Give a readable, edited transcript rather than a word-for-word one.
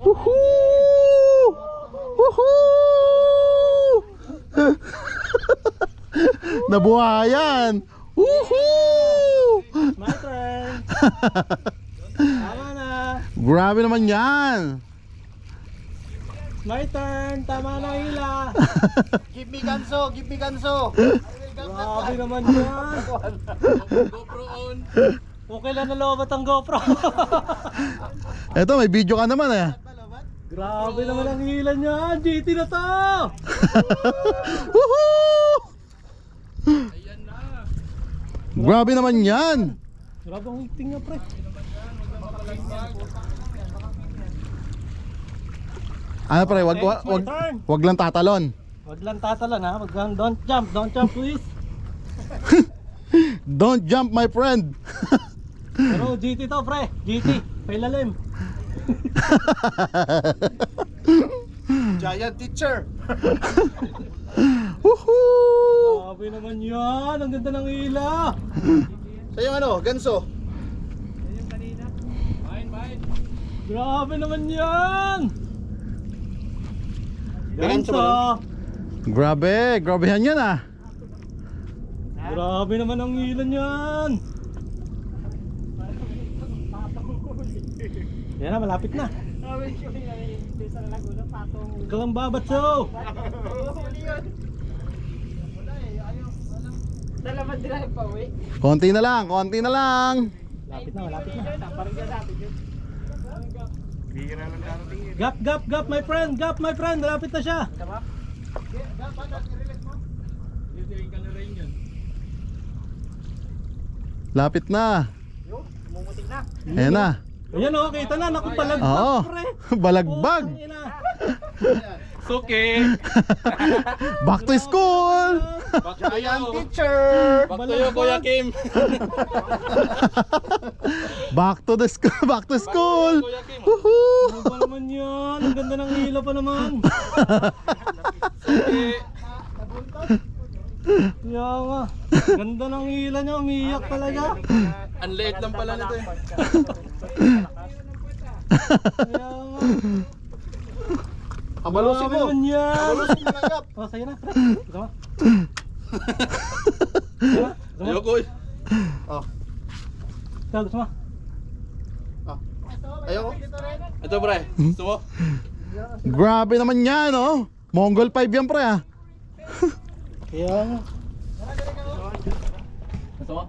Woohoo! Woohoo! Nabuhayan! Woohoo! My turn. Tama na. Grabe naman yan! My turn. Tama na hila. Give me ganso, give me ganso. Grabe naman yan. GoPro on. Okay lang na lobat ang GoPro. Eto, may video ka naman eh. Grabe naman ang hila niyan. GT na to. Woohoo! Grabe naman yan! Grabe ang higting niya, pre. Ano pre, wag lang tatalon. Wag lang tatalan ha. Wag lang, don't jump please. Don't jump my friend. Pero GT to, pre. GT. Pailalim. Giant teacher. Woohoo! Grabe naman yan. Ang ganda ng hila. Sa yung ano, ganso. Grabe naman yan. Ganso Ganso. ba Grabehan yan ah. Grabe naman ang hila niyan. Yan na, malapit na. Ikaw ang babatso. Konti na lang, konti na lang. Malapit na. Gap, my friend. Malapit na siya. Lapit na. Ayan na. Ayan o, kita na. Naku, palagbag, Oo. pre. Balagbag. Putang ina. Okay. Back to school. Giant teacher. Back to you, Kuya Kim. Back to school. Woohoo! Ano ba naman yan? Ang ganda ng hila pa naman. Kaya nga. Ganda ng hila niya. Umiyak talaga. Ang liit lang pala nito eh. Kaya nga. Abalusin Grabe mo. naman yan. Abalusin mo na yap. Oh, sa'yo na, pre. Ito mo. Ayoko eh. Oh. Ikaw, gusto mo? Ayoko. Ito pre. Gusto mo? Grabe naman yan oh. Mongol 5 yan pre ah. Kaya nga. Gusto mo?